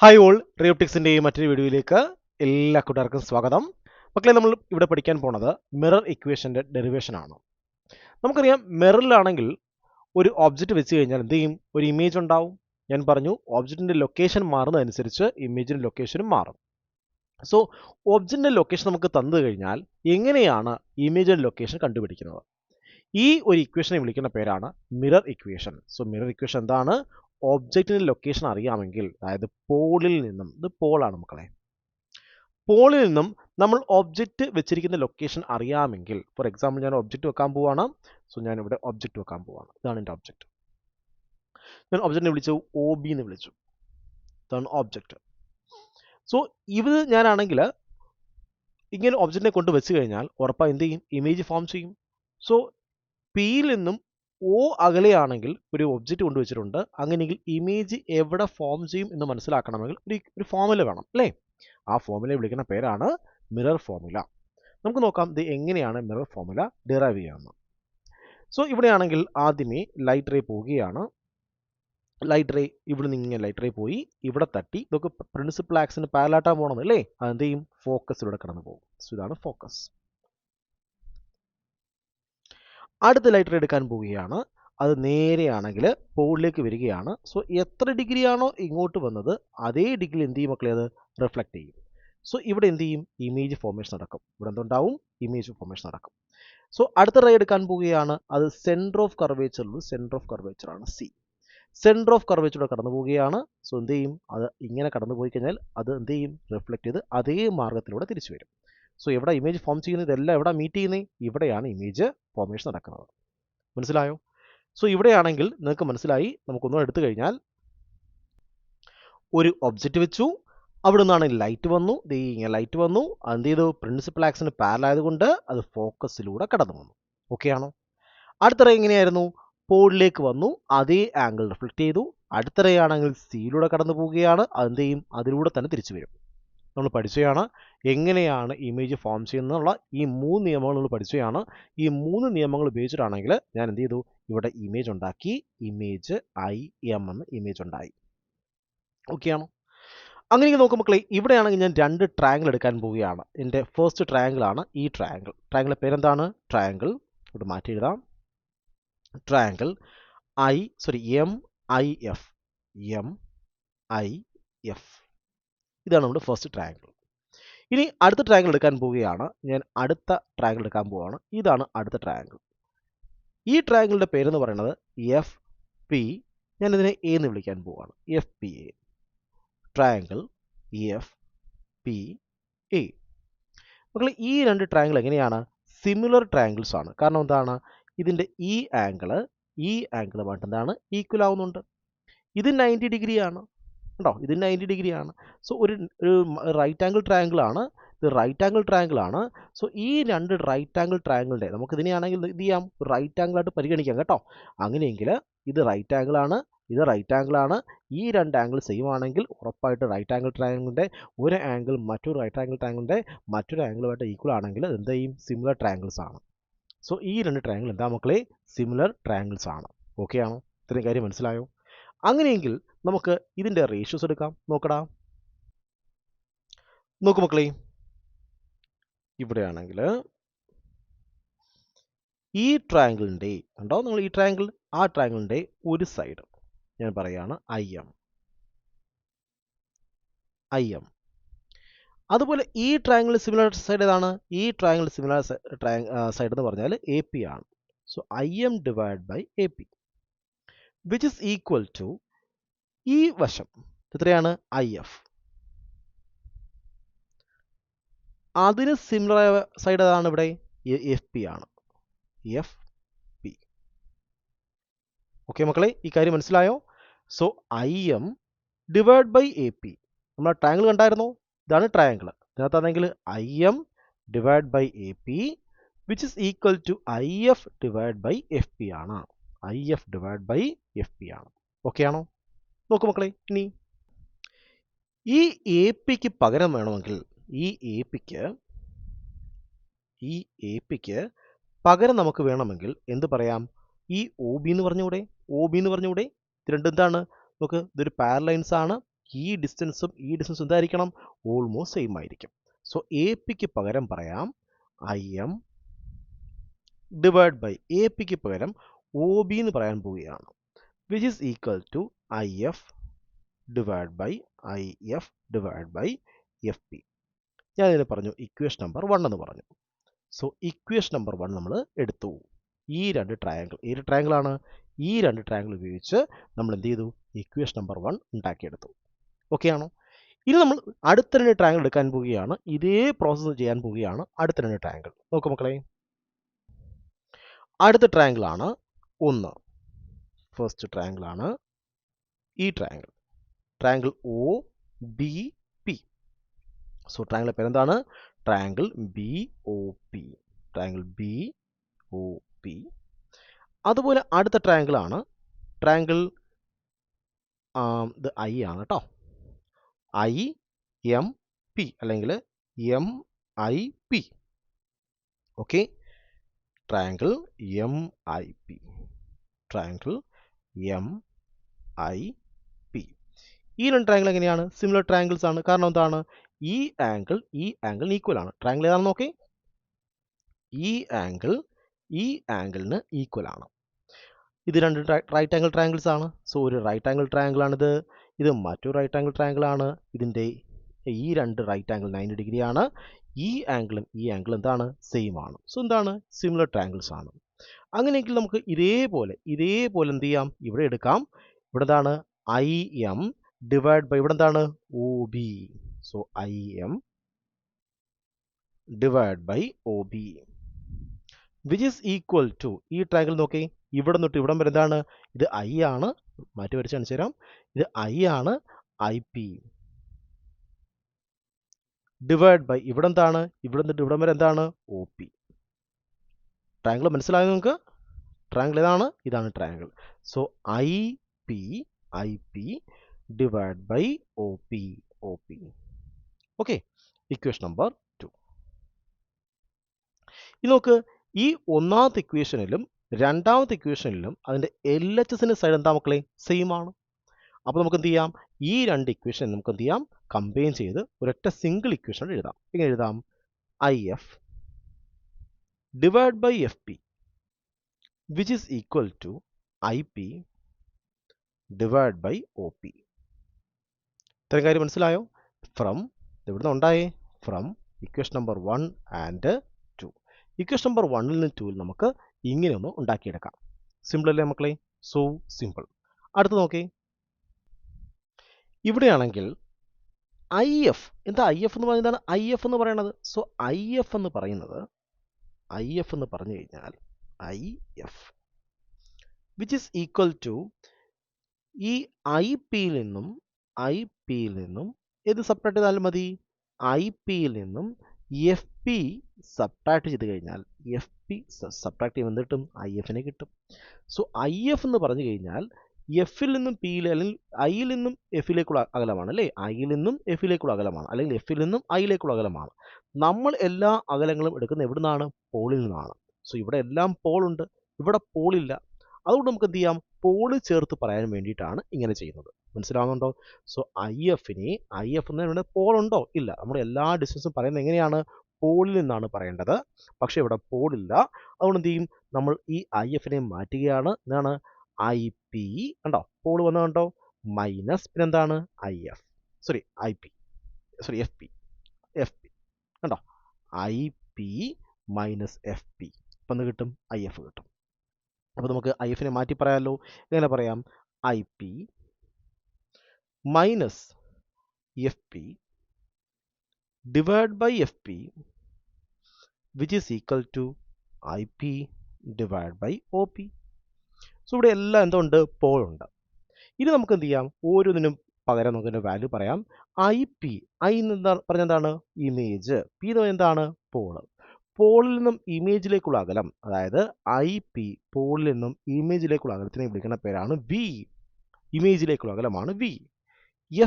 Hi all, റിയോപ്റ്റിക്സിൻ്റെ മറ്റൊരു വീഡിയോയിലേക്ക് എല്ലാ കൂട്ടുകാർക്കും സ്വാഗതം. മക്കളെ, നമ്മൾ ഇവിടെ പഠിക്കാൻ പോണത് മിറർ ഇക്വേഷൻ്റെ ഡെറിവേഷൻ ആണ്. നമുക്കറിയാം, മിററിലാണെങ്കിൽ ഒരു ഒബ്ജക്റ്റ് വെച്ച് കഴിഞ്ഞാൽ എന്ത് ചെയ്യും? ഒരു ഇമേജ് ഉണ്ടാവും. ഞാൻ പറഞ്ഞു, ഒബ്ജക്റ്റിൻ്റെ ലൊക്കേഷൻ മാറുന്നതനുസരിച്ച് ഇമേജിൻ്റെ ലൊക്കേഷനും മാറും. സോ ഒബ്ജക്റ്റിൻ്റെ ലൊക്കേഷൻ നമുക്ക് തന്നു കഴിഞ്ഞാൽ എങ്ങനെയാണ് ഇമേജിൻ്റെ ലൊക്കേഷൻ കണ്ടുപിടിക്കുന്നത്? ഈ ഒരു ഇക്വേഷനെ വിളിക്കുന്ന പേരാണ് mirror equation. So mirror equation എന്താണ്? ഒബ്ജക്റ്റിൻ്റെ ലൊക്കേഷൻ അറിയാമെങ്കിൽ, അതായത് പോളിൽ നിന്നും, ഇത് പോളാണ് മക്കളെ, പോളിൽ നിന്നും നമ്മൾ ഒബ്ജക്റ്റ് വെച്ചിരിക്കുന്ന ലൊക്കേഷൻ അറിയാമെങ്കിൽ, ഫോർ എക്സാമ്പിൾ ഞാൻ ഒബ്ജക്റ്റ് വെക്കാൻ പോവാണ്. സോ ഞാൻ ഇവിടെ ഒബ്ജക്റ്റ് വെക്കാൻ പോവാണ്. ഇതാണ് എൻ്റെ ഒബ്ജക്റ്റ്. ഞാൻ ഒബ്ജക്റ്റിനെ വിളിച്ചു OB എന്ന് വിളിച്ചു. ഇതാണ് ഒബ്ജക്റ്റ്. സോ ഇത് ഞാനാണെങ്കിൽ ഇങ്ങനെ ഒബ്ജക്റ്റിനെ കൊണ്ട് വെച്ച് കഴിഞ്ഞാൽ ഉറപ്പായി എന്ത് ചെയ്യും? ഇമേജ് ഫോം ചെയ്യും. സോ പിയിൽ നിന്നും O അകലെയാണെങ്കിൽ ഒരു ഒബ്ജക്റ്റ് കൊണ്ടുവച്ചിട്ടുണ്ട്. അങ്ങനെയെങ്കിൽ ഇമേജ് എവിടെ ഫോം ചെയ്യും എന്ന് മനസ്സിലാക്കണമെങ്കിൽ ഒരു ഫോർമുല വേണം, അല്ലേ? ആ ഫോർമുല വിളിക്കുന്ന പേരാണ് മിറർ ഫോർമുല. നമുക്ക് നോക്കാം ഇത് എങ്ങനെയാണ് മിറർ ഫോർമുല ഡിറൈവ് ചെയ്യാമെന്ന്. സോ ഇവിടെയാണെങ്കിൽ ആദ്യമേ ലൈറ്റ് റേ പോവുകയാണ്. ലൈറ്റ് റേ ഇവിടെ നിന്ന് ഇങ്ങനെ ലൈറ്റ് റേ പോയി ഇവിടെ തട്ടി, ഇതൊക്കെ പ്രിൻസിപ്പൽ ആക്സിന് പാരലായിട്ടാ പോകണം, അല്ലേ? അതെന്ത് ചെയ്യും? ഫോക്കസിലൂടെ കടന്നു പോകും. സോ ഇതാണ് ഫോക്കസ്. അടുത്ത ലൈറ്റ് റേ എടുക്കാൻ പോവുകയാണ്. അത് നേരെയാണെങ്കിൽ പോളിലേക്ക് വരികയാണ്. സോ എത്ര ഡിഗ്രി ആണോ ഇങ്ങോട്ട് വന്നത് അതേ ഡിഗ്രി എന്ത് ചെയ്യും മക്കളെ? അത് റിഫ്ലക്റ്റ് ചെയ്യും. സോ ഇവിടെ എന്ത് ചെയ്യും? ഇമേജ് ഫോർമേഷൻ നടക്കും. ഇവിടെ എന്തുണ്ടാവും? ഇമേജ് ഫോർമേഷൻ നടക്കും. സോ അടുത്ത റേ എടുക്കാൻ പോവുകയാണ്. അത് സെൻറ്റർ ഓഫ് കർവേച്ചറിൽ, സെൻറ്റർ ഓഫ് കർവേച്ചർ ആണ് C. സെൻറ്റർ ഓഫ് കർവേച്ചറിലൂടെ കടന്നു പോവുകയാണ്. സോ എന്ത് ചെയ്യും? അത് ഇങ്ങനെ കടന്നു പോയി കഴിഞ്ഞാൽ അത് എന്ത് ചെയ്യും? റിഫ്ലക്റ്റ് ചെയ്ത് അതേ മാർഗത്തിലൂടെ തിരിച്ചു വരും. സോ എവിടെ ഇമേജ് ഫോം ചെയ്യുന്നത്? ഇതെല്ലാം എവിടെ മീറ്റ് ചെയ്യുന്നത്? ഇവിടെയാണ് ഇമേജ് ഫോർമേഷൻ നടക്കുന്നത്. മനസ്സിലായോ? സോ ഇവിടെയാണെങ്കിൽ നിങ്ങൾക്ക് മനസ്സിലായി. നമുക്കൊന്നും എടുത്തു കഴിഞ്ഞാൽ ഒരു ഒബ്ജക്റ്റ് വെച്ചു, അവിടെ നിന്നാണ് ലൈറ്റ് വന്നു, ഇങ്ങനെ ലൈറ്റ് വന്നു, എന്ത് ചെയ്തു? പ്രിൻസിപ്പൽ ആക്സിന് പാരലായതുകൊണ്ട് അത് ഫോക്കസിലൂടെ കടന്നു വന്നു. ഓക്കെ ആണോ? അടുത്ത റേ എങ്ങനെയായിരുന്നു? പോളിലേക്ക് വന്നു, അതേ ആംഗിൾ റിഫ്ലക്റ്റ് ചെയ്തു. അടുത്ത റേ ആണെങ്കിൽ സിയിലൂടെ കടന്നു പോവുകയാണ്. അതെന്ത് ചെയ്യും? അതിലൂടെ തന്നെ തിരിച്ചു വരും. നമ്മൾ പഠിച്ചതാണ് എങ്ങനെയാണ് ഇമേജ് ഫോം ചെയ്യുന്നതെന്നുള്ള ഈ 3 നിയമങ്ങൾ നമ്മൾ പഠിച്ചതാണ്. ഈ 3 നിയമങ്ങൾ ഉപയോഗിച്ചിട്ടാണെങ്കിൽ ഞാൻ എന്ത് ചെയ്തു? ഇവിടെ ഇമേജ് ഉണ്ടാക്കി. ഇമേജ് IM എന്ന് ഇമേജ് ഉണ്ടായി. ഓക്കെ ആണോ? അങ്ങനെ നോക്കും മക്കളെ, ഇവിടെയാണെങ്കിൽ ഞാൻ 2 ട്രയാങ്കിൾ എടുക്കാൻ പോവുകയാണ്. എൻ്റെ ഫസ്റ്റ് ട്രയാങ്കിൾ ആണ് ഈ ട്രയാങ്കിൾ. ട്രയാങ്കിളിൻ്റെ പേരെന്താണ്? ട്രയാങ്കിൾ. ഇവിടെ മാറ്റി എഴുതാം. Triangle MIF. MIF. ഇതാണ് നമ്മുടെ ഫസ്റ്റ് ട്രയാങ്കിൾ. ഇനി അടുത്ത ട്രയാങ്കിൾ എടുക്കാൻ പോവുകയാണ്. ഞാൻ അടുത്ത ട്രയാങ്കിൾ എടുക്കാൻ പോവുകയാണ്. ഇതാണ് അടുത്ത ട്രയാങ്കിൾ. ഈ ട്രയാങ്കിളിൻ്റെ പേരെന്ന് പറയുന്നത് FP. ഞാൻ ഇതിനെ A എന്ന് വിളിക്കാൻ പോവുകയാണ്. FPA. Triangle FPA. മക്കളെ, ഈ 2 ട്രയാങ്കിൾ എങ്ങനെയാണ്? സിമിലർ ട്രയാങ്കിൾസ് ആണ്. കാരണം എന്താണ്? ഇതിൻ്റെ ഈ ആംഗിളുമായിട്ട് എന്താണ്? ഈക്വൽ ആവുന്നുണ്ട്. ഇത് 90 ഡിഗ്രിയാണ്. ഉണ്ടോ? ഇത് 90 ഡിഗ്രിയാണ്. സോ ഒരു റൈറ്റ് ആംഗിൾ ട്രയാങ്കിൾ ആണ്. ഇത് റൈറ്റ് ആംഗിൾ ട്രയാങ്കിൾ ആണ്. സോ ഈ 2 റൈറ്റ് ആംഗിൾ ട്രയാങ്കിളിൻ്റെ നമുക്ക് ഇതിനെയാണെങ്കിൽ ഇത് ചെയ്യാം, റൈറ്റ് ആംഗിൾ ആയിട്ട് പരിഗണിക്കാം കേട്ടോ. അങ്ങനെയെങ്കിൽ ഇത് റൈറ്റ് ആംഗിൾ ആണ്, ഇത് റൈറ്റ് ആംഗിൾ ആണ്. ഈ 2 ആംഗിൾ സെയിം ആണെങ്കിൽ ഉറപ്പായിട്ട് റൈറ്റ് ആംഗിൾ ട്രയാങ്കിളിൻ്റെ ഒരു ആംഗിൾ മറ്റൊരു റൈറ്റ് ആംഗിൾ ട്രയാങ്കിളിൻ്റെ മറ്റൊരു ആംഗിളുമായിട്ട് ഈക്വൽ ആണെങ്കിൽ അത് എന്ത് ചെയ്യും? സിമിലർ ട്രയാങ്കിൾസ് ആണ്. സോ ഈ 2 ട്രയാങ്കിൾ എന്താ മക്കളെ? സിമിലർ ട്രയാങ്കിൾസ് ആണ്. ഓക്കെ ആണോ? ഇത്രയും കാര്യം മനസ്സിലായോ? അങ്ങനെയെങ്കിൽ നമുക്ക് ഇതിൻ്റെ റേഷ്യോസ് എടുക്കാം. നോക്കടാ. നോക്കൂ മക്കളെ, ഇവിടെയാണെങ്കിൽ ഈ ട്രയാങ്കിളിൻ്റെ ഉണ്ടോ? നിങ്ങൾ ഈ ട്രയാങ്കിൾ, ആ ട്രയാങ്കിളിൻ്റെ ഒരു സൈഡ് ഞാൻ പറയുകയാണ് IM. അതുപോലെ ഈ ട്രയാങ്കിൾ സിമിലർ സൈഡ് ഏതാണ്? ഈ ട്രയാങ്കിൾ സിമിലർ സൈഡ് എന്ന് പറഞ്ഞാൽ AP ആണ്. So IM divide by AP which is equal to ഈ വശം എത്രയാണ്? IF. അതിന് സിമിലർ സൈഡ് ഏതാണ്? ഇവിടെ FP ആണ്. FP. ഓക്കെ മക്കളെ, ഈ കാര്യം മനസ്സിലായോ? So IM divide by AP. നമ്മൾ ട്രയാങ്കിൾ കണ്ടായിരുന്നോ? ഇതാണ് ട്രയാങ്കിൾ. ഇതിനകത്താണെങ്കിൽ IM divide by AP which is equal to IF divide by FP ആണ്. IF ഡിവൈഡ് ബൈ FP ആണ്. ഓക്കെ ആണോ? നോക്കൂ മക്കളെ, ഇനി ഈ APക്ക് പകരം വേണമെങ്കിൽ ഈ APക്ക് പകരം നമുക്ക് വേണമെങ്കിൽ എന്ത് പറയാം? ഈ OB എന്ന് പറഞ്ഞുകൂടെ? OB എന്ന് പറഞ്ഞുകൂടെ? ഇത് രണ്ടും എന്താണ്? നമുക്ക് ഇതൊരു പാരലൈൻസ് ആണ്. ഈ ഡിസ്റ്റൻസും എന്തായിരിക്കണം? ഓൾമോസ്റ്റ് സെയിം ആയിരിക്കും. സോ എ പിക്ക് പകരം പറയാം IM ഡിവൈഡ് ബൈ എ പിക്ക് പകരം OB എന്ന് പറയാൻ പോവുകയാണ്, which is equal to IF divide by FP. ഞാൻ ഇതിനെ പറഞ്ഞു ഇക്വേഷൻ നമ്പർ 1 എന്ന് പറഞ്ഞു. സോ ഇക്വേഷൻ നമ്പർ 1 നമ്മൾ എടുത്തു. ഈ രണ്ട് ട്രയാങ്കിൾ, ഏത് ട്രയാങ്കിളാണ്? ഈ രണ്ട് ട്രയാങ്കിൾ ഉപയോഗിച്ച് നമ്മൾ എന്ത് ചെയ്തു? Equation number 1 ഉണ്ടാക്കിയെടുത്തു. ഓക്കെ ആണോ? ഇനി നമ്മൾ അടുത്ത രണ്ട് ട്രയാങ്കിൾ എടുക്കാൻ പോവുകയാണ്. ഇതേ പ്രോസസ്സ് ചെയ്യാൻ പോവുകയാണ് അടുത്ത രണ്ട് ട്രയാങ്കിൾ. നോക്കൂ മക്കളെ, അടുത്ത ട്രയാങ്കിൾ ആണ് 1. ഫസ്റ്റ് ട്രയാങ്കിൾ ആണ് ഈ triangle, triangle OBP. So triangle പേരെന്താണ്? Triangle BOP. Triangle BOP. അതുപോലെ അടുത്ത ട്രയാങ്കിൾ ആണ് ട്രയാങ്കിൾ, ഇത് I ആണ് കേട്ടോ, IMP അല്ലെങ്കിൽ MIP. Okay, triangle MIP. Triangle MIP. ഈ രണ്ട് ട്രയാങ്കിൾ എങ്ങനെയാണ്? സിമിലർ ട്രയാങ്കിൾസ് ആണ്. കാരണം എന്താണ്? ഈ ആംഗിൾ ഈക്വൽ ആണ്. ട്രയാങ്കിൾ ഏതാണെന്ന് നോക്കേ, ഈ ആംഗിളിന് ഈക്വൽ ആണ്. ഇത് രണ്ട് റൈറ്റ് ആംഗിൾ ട്രയാങ്കിൾസ് ആണ്. സോ ഒരു റൈറ്റ് ആംഗിൾ ട്രയാങ്കിൾ ആണിത്, ഇത് മറ്റൊരു റൈറ്റ് ആംഗിൾ ട്രയാങ്കിൾ ആണ്. ഇതിൻ്റെ ഈ രണ്ട് റൈറ്റ് ആംഗിൾ 90 ഡിഗ്രി ആണ്. ഈ ആംഗിളും എന്താണ്? സെയിം ആണ്. സോ എന്താണ്? സിമിലർ ട്രയാങ്കിൾസ് ആണ്. അങ്ങനെയെങ്കിൽ നമുക്ക് ഇതേപോലെ എന്ത് ചെയ്യാം? ഇവിടെ എടുക്കാം. ഇവിടെ എന്താണ്? IM ഡിവൈഡ് ബൈ ഇവിടെ എന്താണ്? OB. So IM divide by OB which is equal to, ഈ ട്രയാങ്കിൾ നോക്കി, ഇവിടെ തൊട്ട് ഇവിടം വരെ എന്താണ്? ഇത് I ആണ്, മാറ്റി വരച്ച് കാണിച്ചു തരാം. ഇത് I ആണ്, IP ഡിവൈഡ് ബൈ ഇവിടെ എന്താണ്? ഇവിടെ തൊട്ട് ഇവിടം വരെ എന്താണ്? OP. ട്രയാങ്കിൾ മനസ്സിലായോ നിങ്ങൾക്ക്? ട്രയാങ്കിൾ ഏതാണ്? ഇതാണ് triangle. So IP divide by OP. Okay, equation number 2. ഇത് നോക്ക്, ഈ ഒന്നാമത്തെ ഇക്വേഷനിലും രണ്ടാമത്തെ ഇക്വേഷനിലും അതിൻ്റെ LHSന്റെ സൈഡ് എന്താ മക്കളെ? സെയിം ആണ്. അപ്പോൾ നമുക്ക് എന്ത് ചെയ്യാം? ഈ രണ്ട് ഇക്വേഷൻ നമുക്ക് എന്ത് ചെയ്യാം? കമ്പൈൻ ചെയ്ത് ഒരൊറ്റ സിംഗിൾ ഇക്വേഷൻ എഴുതാം. എങ്ങനെ എഴുതാം? IF divide by FP which is equal to IP divide by OP. ഇത്രയും കാര്യം മനസ്സിലായോ? ഫ്രം ഇവിടുന്ന് ഉണ്ടായേ, from equation number 1 and 2. Equation number 1ൽ നിന്ന് 2ൽ നമുക്ക് ഇങ്ങനെ ഒന്ന് ഉണ്ടാക്കിയെടുക്കാം. സിമ്പിൾ അല്ലേ മക്കളെ? So simple. അടുത്ത് നോക്കേ, ഇവിടെയാണെങ്കിൽ IF, എന്താ IF എന്ന് പറയുന്നത്? എന്താണ് IF എന്ന് പറയുന്നത്? സോ IF എന്ന് പറഞ്ഞു കഴിഞ്ഞാൽ IF which is equal to, ഈ IPയിൽ നിന്നും ഏത് സബ്ട്രാക്ട് ചെയ്താലും മതി? IPയിൽ നിന്നും FP സബ്ട്രാക്ട് ചെയ്ത് കഴിഞ്ഞാൽ FP സബ്ട്രാക്ട് ചെയ്യുമ്പോൾ എന്ത് കിട്ടും? IFനെ കിട്ടും. സോ IF എന്ന് പറഞ്ഞു കഴിഞ്ഞാൽ എഫിൽ നിന്നും പിയിൽ, അല്ലെങ്കിൽ ഐയിൽ നിന്നും എഫിലേക്കുള്ള അകലമാണ് അല്ലേ? ഐയിൽ നിന്നും എഫിലേക്കുള്ള അകലമാണ്, അല്ലെങ്കിൽ എഫിൽ നിന്നും ഐയിലേക്കുള്ള അകലമാണ്. നമ്മൾ എല്ലാ അകലങ്ങളും എടുക്കുന്നത് എവിടെ നിന്നാണ്? പോളിൽ നിന്നാണ്. സോ ഇവിടെ എല്ലാം പോളുണ്ട്, ഇവിടെ പോളില്ല. അതുകൊണ്ട് നമുക്ക് എന്ത് ചെയ്യാം? പോള് ചേർത്ത് പറയാൻ വേണ്ടിയിട്ടാണ് ഇങ്ങനെ ചെയ്യുന്നത്. മനസ്സിലാവുന്നുണ്ടോ? സോ IF എന്ന് ഇവിടെ പോളുണ്ടോ? ഇല്ല. നമ്മുടെ എല്ലാ ഡിസ്റ്റൻസും പറയുന്നത് എങ്ങനെയാണ്? പോളിൽ നിന്നാണ് പറയേണ്ടത്. പക്ഷേ ഇവിടെ പോളില്ല. അതുകൊണ്ട് എന്ത് ചെയ്യും? നമ്മൾ ഈ IFനെ മാറ്റുകയാണ്. എന്താണ്? IP കണ്ടോ? പോൾ വന്നു കണ്ടോ? മൈനസ് പിന്നെന്താണ്? FP കണ്ടോ? IP minus FP. അപ്പം എന്ത് കിട്ടും? IF കിട്ടും. അപ്പോൾ നമുക്ക് IFനെ മാറ്റി പറയാമല്ലോ. എങ്ങനെ പറയാം? IP minus FP divide by FP which is equal to IP divide by OP. So ഇവിടെ എല്ലാം എന്തുണ്ട്? പോളുണ്ട്. ഇനി നമുക്ക് എന്ത് ചെയ്യാം? ഓരോന്നിനും പകരം നമുക്ക് ഇതിൻ്റെ വാല്യൂ പറയാം. IP, I എന്ന് പറഞ്ഞെന്താണ്? ഇമേജ്. P എന്ന് പറഞ്ഞാൽ എന്താണ്? പോള്. പോളിൽ നിന്നും ഇമേജിലേക്കുള്ള അകലം, അതായത് IP പോളിൽ നിന്നും ഇമേജിലേക്കുള്ള അകലത്തിനെ വിളിക്കുന്ന പേരാണ് V. ഇമേജിലേക്കുള്ള അകലമാണ് V.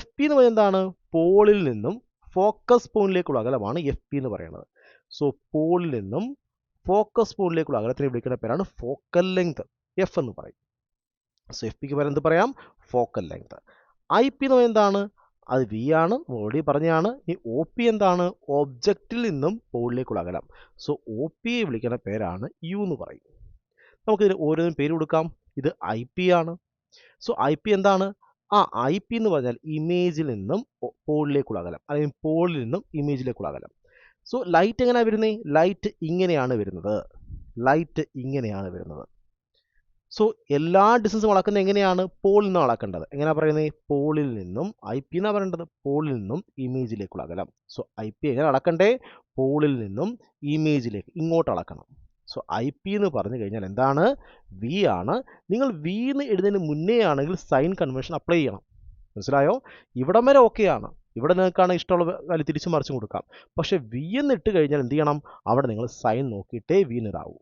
FP എന്ന് പറഞ്ഞാൽ എന്താണ്? പോളിൽ നിന്നും ഫോക്കസ് പോയിന്റിലേക്കുള്ള അകലമാണ് FP എന്ന് പറയുന്നത്. സോ പോളിൽ നിന്നും ഫോക്കസ് പോയിന്റിലേക്കുള്ള അകലത്തിനെ വിളിക്കുന്ന പേരാണ് ഫോക്കൽ ലെങ്ത്, F എന്ന് പറയും. സോ FPക്ക് പകരം എന്ത് പറയാം? Focal length. IP എന്ന് പറയുന്നത് എന്താണ്? അത് വി ആണ്, ഓൾറെഡി പറഞ്ഞാണ്. ഈ ഒ പി എന്താണ്? ഒബ്ജക്റ്റിൽ നിന്നും പോളിലേക്കുള്ള അകലം. സോ ഒ പിയെ വിളിക്കുന്ന പേരാണ് യു എന്ന് പറയും. നമുക്കിതിന് ഓരോന്നും പേര് കൊടുക്കാം. ഇത് ഐ പി ആണ്. സോ ഐ പി എന്താണ്? ഐ പി എന്ന് പറഞ്ഞാൽ ഇമേജിൽ നിന്നും പോളിലേക്കുള്ള അകലം, അല്ലെങ്കിൽ പോളിൽ നിന്നും ഇമേജിലേക്കുള്ള അകലം. സോ ലൈറ്റ് എങ്ങനെയാണ് വരുന്നത്? ലൈറ്റ് ഇങ്ങനെയാണ് വരുന്നത്. ലൈറ്റ് ഇങ്ങനെയാണ് വരുന്നത്. സോ എല്ലാ ഡിസ്റ്റൻസും അളക്കുന്നത് എങ്ങനെയാണ്? പോളിൽ നിന്നും അളക്കേണ്ടത്. എങ്ങനെയാണ് പറയുന്നത്? പോളിൽ നിന്നും, ഐ പി എന്നാണ് പറയേണ്ടത്, പോളിൽ നിന്നും ഇമേജിലേക്കുള്ള അകലം. സോ ഐ പി എങ്ങനെ അളക്കണ്ടേ? പോളിൽ നിന്നും ഇമേജിലേക്ക് ഇങ്ങോട്ട് അളക്കണം. സോ ഐ പി എന്ന് പറഞ്ഞു കഴിഞ്ഞാൽ എന്താണ്? വി ആണ്. നിങ്ങൾ വി എന്ന് എഴുതുന്നതിന് മുന്നേ ആണെങ്കിൽ സൈൻ കൺവെൻഷൻ അപ്ലൈ ചെയ്യണം. മനസ്സിലായോ? ഇവിടം വരെ ഓക്കെയാണ്. ഇവിടെ നിങ്ങൾക്കാണ് ഇഷ്ടമുള്ള വാല്യൂ തിരിച്ചു മറിച്ചും കൊടുക്കാം. പക്ഷെ വി എന്ന് ഇട്ട് കഴിഞ്ഞാൽ എന്ത് ചെയ്യണം? അവിടെ നിങ്ങൾ സൈൻ നോക്കിയിട്ടേ വി നിറാവൂ.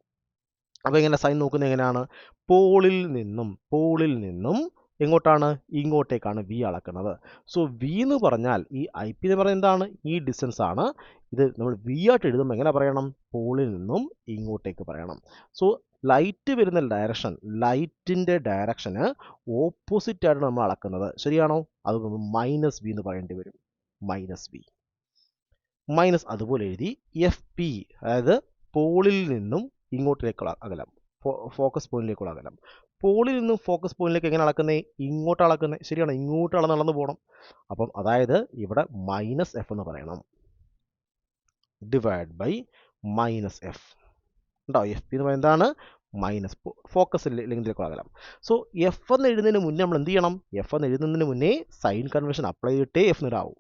അപ്പോൾ എങ്ങനെ സൈൻ നോക്കുന്നത്? എങ്ങനെയാണ്? പോളിൽ നിന്നും എങ്ങോട്ടാണ്? ഇങ്ങോട്ടേക്കാണ് വി അളക്കുന്നത്. സോ വി എന്ന് പറഞ്ഞാൽ, ഈ ഐ പി എന്ന് പറയുന്നത് എന്താണ്? ഈ ഡിസ്റ്റൻസ് ആണ്. ഇത് നമ്മൾ വി ആയിട്ട് എഴുതുമ്പോൾ എങ്ങനെ പറയണം? പോളിൽ നിന്നും ഇങ്ങോട്ടേക്ക് പറയണം. സോ ലൈറ്റ് വരുന്ന ഡയറക്ഷൻ, ലൈറ്റിൻ്റെ ഡയറക്ഷന് ഓപ്പോസിറ്റ് ആയിട്ടാണ് നമ്മൾ അളക്കുന്നത്. ശരിയാണോ? അത് നമ്മൾ മൈനസ് വി എന്ന് പറയേണ്ടി വരും. Minus V. മൈനസ് അതുപോലെ എഴുതി എഫ് പി, അതായത് പോളിൽ നിന്നും ഇങ്ങോട്ടേക്കുള്ള അകലം, ഫോക്കസ് പോയിന്റിലേക്കുള്ള അകലം. പോളിൽ നിന്നും ഫോക്കസ് പോയിന്റിലേക്ക് എങ്ങനെ അളക്കുന്നത്? ഇങ്ങോട്ട് അളക്കുന്നത്. ശരിയാണ്, ഇങ്ങോട്ട് നടന്നു പോകണം. അപ്പം അതായത് ഇവിടെ മൈനസ് എഫ് എന്ന് പറയണം. Divide by minus F. ഉണ്ടോ? എഫ് പി എന്ന് പറയുന്നത് എന്താണ്? മൈനസ് ഫോക്കസ് ലെങ്തിലേക്കുള്ള അകലം. സോ എഫ് എന്ന് എഴുതുന്നതിന് മുന്നേ നമ്മൾ എന്ത് ചെയ്യണം? എഫ് എന്ന് എഴുതുന്നതിന് മുന്നേ സൈൻ കൺവെൻഷൻ അപ്ലൈ ചെയ്തിട്ടേ എഫ് നിരാവും.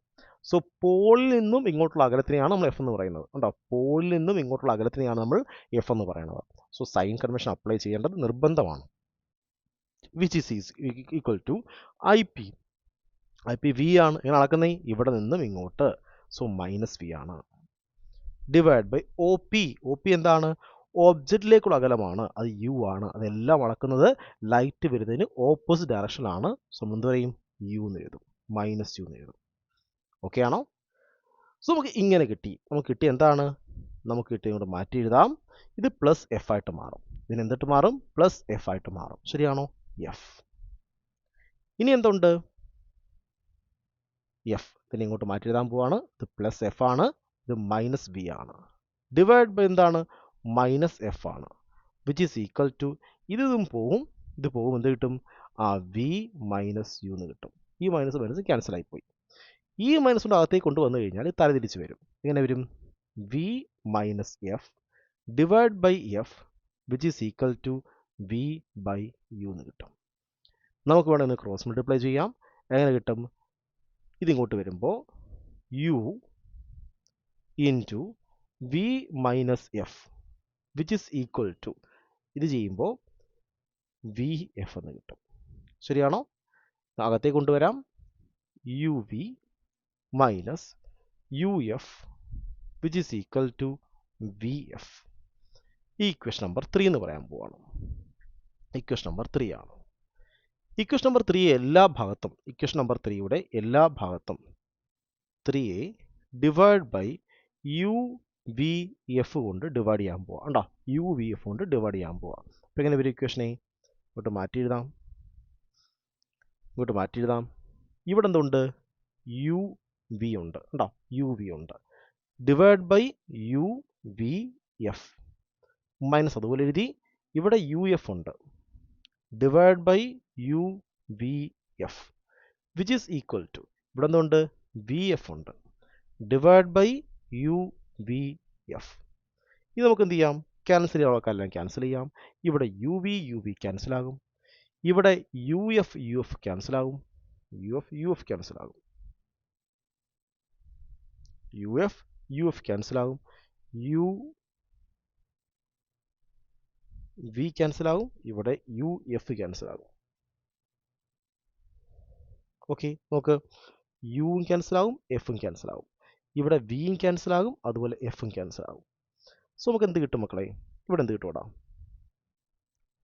സോ പോളിൽ നിന്നും ഇങ്ങോട്ടുള്ള അകലത്തിനെയാണ് നമ്മൾ എഫ് എന്ന് പറയുന്നത്. ഉണ്ടോ? പോളിൽ നിന്നും ഇങ്ങോട്ടുള്ള അകലത്തിനെയാണ് നമ്മൾ എഫ് എന്ന് പറയുന്നത്. സോ സൈൻ കൺവെൻഷൻ അപ്ലൈ ചെയ്യേണ്ടത് നിർബന്ധമാണ്. Which is equal to I P. I P V ആണ്. എങ്ങനെ അളക്കുന്നത്? ഇവിടെ നിന്നും ഇങ്ങോട്ട്. സോ മൈനസ് വി ആണ്. Divide by O P. O P എന്താണ്? ഓബ്ജക്റ്റിലേക്കുള്ള അകലമാണ്. അത് യു ആണ്. അതെല്ലാം അളക്കുന്നത് ലൈറ്റ് വരുന്നതിന് ഓപ്പോസിറ്റ് ഡയറക്ഷനിലാണ്. സോ നമ്മൾ എന്ത് പറയും? യു എന്ന് എഴുതും. മൈനസ് യു എന്ന് എഴുതും. ഓക്കെ ആണോ? സോ നമുക്ക് ഇങ്ങനെ കിട്ടി. നമുക്ക് കിട്ടി എന്താണ്? നമുക്ക് കിട്ടി ഇങ്ങോട്ട് മാറ്റി എഴുതാം. ഇത് പ്ലസ് എഫ് ആയിട്ട് മാറും. ഇതിന് എന്തിട്ട് മാറും? പ്ലസ് എഫ് ആയിട്ട് മാറും. ശരിയാണോ? എഫ്. ഇനി എന്തുണ്ട്? എഫ്. ഇതിനെ ഇങ്ങോട്ട് മാറ്റി എഴുതാൻ പോവാണ്. ഇത് പ്ലസ് എഫ് ആണ്. ഇത് മൈനസ് വി ആണ്. ഡിവൈഡ് ബൈ എന്താണ്? മൈനസ് എഫ് ആണ്. വിച്ച് ഈസ് ഈക്വൽ ടു, ഇതും പോവും, ഇത് പോവും. എന്ത് കിട്ടും? വി മൈനസ് യു എന്ന് കിട്ടും. ഈ മൈനസ് മൈനസ് ക്യാൻസൽ ആയിപ്പോയി. ഈ മൈനസ് കൊണ്ട് അകത്തേക്ക് കൊണ്ടുവന്നു കഴിഞ്ഞാൽ തലതിരിച്ച് വരും. എങ്ങനെ വരും? V minus F divide by F which is equal to V by U എന്ന് കിട്ടും. നമുക്ക് വേണമെങ്കിൽ ക്രോസ് മൾട്ടിപ്ലൈ ചെയ്യാം. എങ്ങനെ കിട്ടും? ഇതിങ്ങോട്ട് വരുമ്പോൾ U into V minus F which is equal to, ഇത് ചെയ്യുമ്പോൾ വി എഫ് എന്ന് കിട്ടും. ശരിയാണോ? അകത്തേക്ക് കൊണ്ടുവരാം. U V minus U F which is equal to V F. ഈ ഇക്വേഷൻ നമ്പർ 3 എന്ന് പറയാൻ പോവാണ്. ഇക്വേഷൻ നമ്പർ 3 ആണ്. ഇക്വേഷൻ നമ്പർ 3 എല്ലാ ഭാഗത്തും, ഇക്വേഷൻ നമ്പർ 3യുടെ എല്ലാ ഭാഗത്തും 3യെ divide by U V F കൊണ്ട് ഡിവൈഡ് ചെയ്യാൻ പോവാം. ഉണ്ടോ? യു വി എഫ് കൊണ്ട് ഡിവൈഡ് ചെയ്യാൻ പോവാം. അപ്പോൾ എങ്ങനെ വരും ഇക്വേഷനെ? ഇങ്ങോട്ട് മാറ്റി എഴുതാം. ഇങ്ങോട്ട് മാറ്റി എഴുതാം. ഇവിടെ എന്തുണ്ട്? യു വി ഉണ്ട്. ഉണ്ടോ? യു വി ഉണ്ട്. Divide by U V F minus അതുപോലെ എഴുതി. ഇവിടെ യു എഫ് ഉണ്ട്. Divide by U V F which is equal to, ഇവിടെ എന്തുണ്ട്? വി എഫ് ഉണ്ട്. Divide by U V F. ഇത് നമുക്ക് എന്ത് ചെയ്യാം? ക്യാൻസൽ ചെയ്യാൻ ക്യാൻസൽ ചെയ്യാം. ഇവിടെ യു വി ക്യാൻസൽ ആകും. ഇവിടെ യു എഫ് ക്യാൻസൽ ആകും. യു എഫ് ക്യാൻസൽ ആകും. യു എഫ് ക്യാൻസൽ ആകും. യു വി ക്യാൻസൽ ആകും. ഇവിടെ യു എഫ് ക്യാൻസൽ ആകും. ഓക്കെ, നോക്ക്. യുവും ക്യാൻസൽ ആകും, എഫും ക്യാൻസൽ ആകും. ഇവിടെ വിയും ക്യാൻസൽ ആകും, അതുപോലെ എഫും ക്യാൻസൽ ആകും. സോ നമുക്ക് എന്ത് കിട്ടും മക്കളെ? ഇവിടെ എന്ത് കിട്ടും?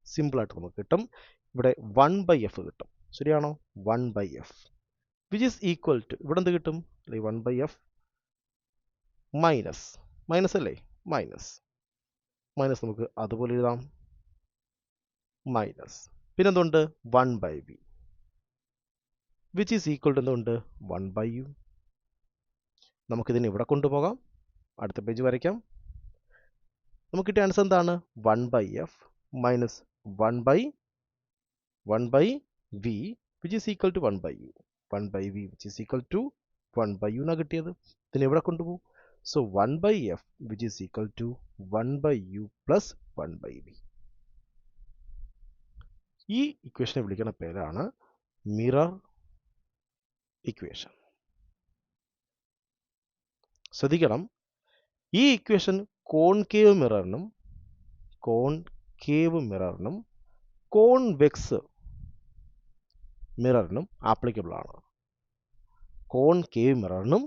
സിമ്പിളായിട്ട് നമുക്ക് കിട്ടും. ഇവിടെ 1/f കിട്ടും. ശരിയാണോ? 1/f which is equal to, ഇവിടെ എന്ത് കിട്ടും? 1/f മൈനസ് അല്ലേ? മൈനസ് നമുക്ക് അതുപോലെ എഴുതാം. മൈനസ് പിന്നെന്തുണ്ട്? 1/v which is equal to എന്തുണ്ട് 1/u. നമുക്കിതിനെ ഇവിടെ കൊണ്ടുപോകാം, അടുത്ത പേജ് വരയ്ക്കാം. നമുക്ക് കിട്ടിയ ആൻസർ എന്താണ് 1/f minus 1/v which is equal to 1/u. 1/v which is equal to 1/u എന്നാണ് കിട്ടിയത്. ഇതിനെ എവിടെ കൊണ്ടുപോകും? So 1/f which is equal to 1/u plus 1/v. ഈ ഇക്വേഷനെ വിളിക്കുന്ന പേരാണ് മിറർ ഇക്വേഷൻ. ശ്രദ്ധിക്കണം, ഈ ഇക്വേഷൻ കോൺകേവ് മിററിനും കോൺവെക്സ് മിററിനും ആപ്ലിക്കബിൾ ആണ്. കോൺകേവ് മിററിനും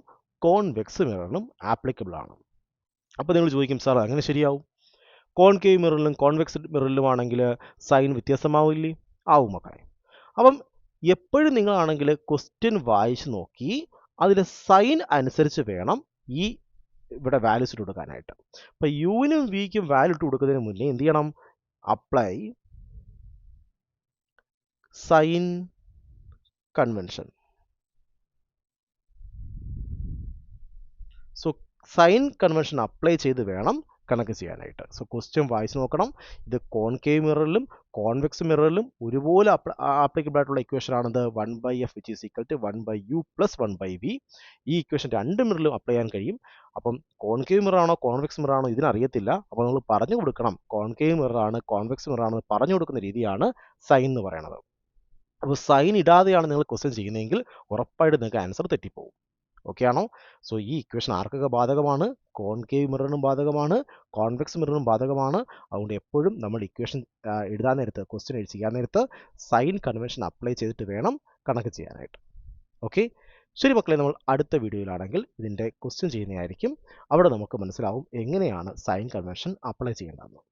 കോൺവെക്സ് മിററിനും ആപ്ലിക്കബിൾ ആണ്. അപ്പോൾ നിങ്ങൾ ചോദിക്കും, സാർ അങ്ങനെ ശരിയാവും? കോൺകേവ് മിററിലും കോൺവെക്സ് മിററിലുമാണെങ്കിൽ സൈൻ വ്യത്യാസമാവില്ലേ? ആവും മക്കളെ. അപ്പം എപ്പോഴും നിങ്ങളാണെങ്കിൽ ക്വസ്റ്റ്യൻ വായിച്ച് നോക്കി അതിലെ സൈൻ അനുസരിച്ച് വേണം ഈ ഇവിടെ വാല്യൂസ് ഇട്ട് കൊടുക്കാനായിട്ട്. അപ്പം യുവിനും വിക്കും വാല്യൂ ഇട്ട് കൊടുക്കുന്നതിന് മുന്നേ എന്ത് ചെയ്യണം? Apply sign convention. So sign convention apply ചെയ്ത് വേണം കണക്ക് ചെയ്യാനായിട്ട്. സോ ക്വസ്റ്റ്യൻ വായിച്ച് നോക്കണം. ഇത് കോൺകേവ് മിററിലും കോൺവെക്സ് മിററിലും ഒരുപോലെ ആപ്ലിക്കബിൾ ആയിട്ടുള്ള ഇക്വേഷൻ ആണത് 1/f which is equal to 1/u plus 1/v. ഈ ഇക്വേഷൻ രണ്ട് മിററിലും അപ്ലൈ ചെയ്യാൻ കഴിയും. അപ്പം കോൺകേവ് മിററാണോ കോൺവെക്സ് മിററാണോ ഇതിനറിയത്തില്ല. അപ്പോൾ നമ്മൾ പറഞ്ഞു കൊടുക്കണം കോൺകേവ് മിററാണ് കോൺവെക്സ് മിററാണെന്ന് പറഞ്ഞു കൊടുക്കുന്ന രീതിയാണ് സൈൻ എന്ന് പറയുന്നത്. അപ്പോൾ സൈൻ ഇടാതെയാണ് നിങ്ങൾ ക്വസ്റ്റ്യൻ ചെയ്യുന്നതെങ്കിൽ ഉറപ്പായിട്ട് നിങ്ങൾക്ക് ആൻസർ തെറ്റിപ്പോകും. ഓക്കെ ആണോ? സോ ഈ ഇക്വേഷൻ ആർക്കൊക്കെ ബാധകമാണ്? കോൺകേവ് മിററിനും ബാധകമാണ്, കോൺവെക്സ് മിററിനും ബാധകമാണ്. അതുകൊണ്ട് എപ്പോഴും നമ്മൾ ഇക്വേഷൻ എഴുതാൻ നേരത്ത്, ക്വസ്റ്റ്യൻ ചെയ്യാൻ നേരത്ത് സൈൻ കൺവെൻഷൻ അപ്ലൈ ചെയ്തിട്ട് വേണം കണക്ക് ചെയ്യാനായിട്ട്. ഓക്കെ, ശരി മക്കളെ, നമ്മൾ അടുത്ത വീഡിയോയിലാണെങ്കിൽ ഇതിൻ്റെ ക്വസ്റ്റ്യൻ ചെയ്യുന്നതായിരിക്കും. അവിടെ നമുക്ക് മനസ്സിലാവും എങ്ങനെയാണ് സൈൻ കൺവെൻഷൻ അപ്ലൈ ചെയ്യേണ്ടതെന്ന്.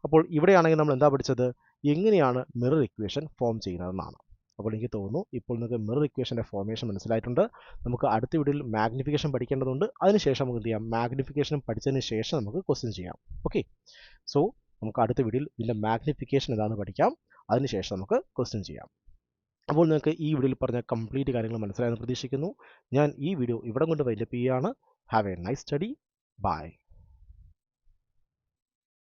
അപ്പോൾ ഇവിടെയാണെങ്കിൽ നമ്മൾ എന്താ പഠിച്ചത്? എങ്ങനെയാണ് മിറർ ഇക്വേഷൻ ഫോം ചെയ്യുന്നതെന്നാണ്. അപ്പോൾ എനിക്ക് തോന്നുന്നു ഇപ്പോൾ നിങ്ങൾക്ക് മിറർ ഇക്വേഷൻ്റെ ഫോർമേഷൻ മനസ്സിലായിട്ടുണ്ട്. നമുക്ക് അടുത്ത വീഡിയോയിൽ മാഗ്നിഫിക്കേഷൻ പഠിക്കേണ്ടതുണ്ട്. അതിനുശേഷം നമുക്ക് എന്ത് ചെയ്യാം? മാഗ്നിഫിക്കേഷൻ പഠിച്ചതിന് ശേഷം നമുക്ക് ക്വസ്റ്റ്യൻ ചെയ്യാം. ഓക്കെ, സോ നമുക്ക് അടുത്ത വീഡിയോയിൽ ഇതിൻ്റെ മാഗ്നിഫിക്കേഷൻ എന്താണെന്ന് പഠിക്കാം. അതിനുശേഷം നമുക്ക് ക്വസ്റ്റ്യൻ ചെയ്യാം. അപ്പോൾ നിങ്ങൾക്ക് ഈ വീഡിയോയിൽ പറഞ്ഞ കംപ്ലീറ്റ് കാര്യങ്ങൾ മനസ്സിലായെന്ന് പ്രതീക്ഷിക്കുന്നു. ഞാൻ ഈ വീഡിയോ ഇവിടെ കൊണ്ട് വൈൻഡപ്പ് ചെയ്യുകയാണ്. Have a nice study. By.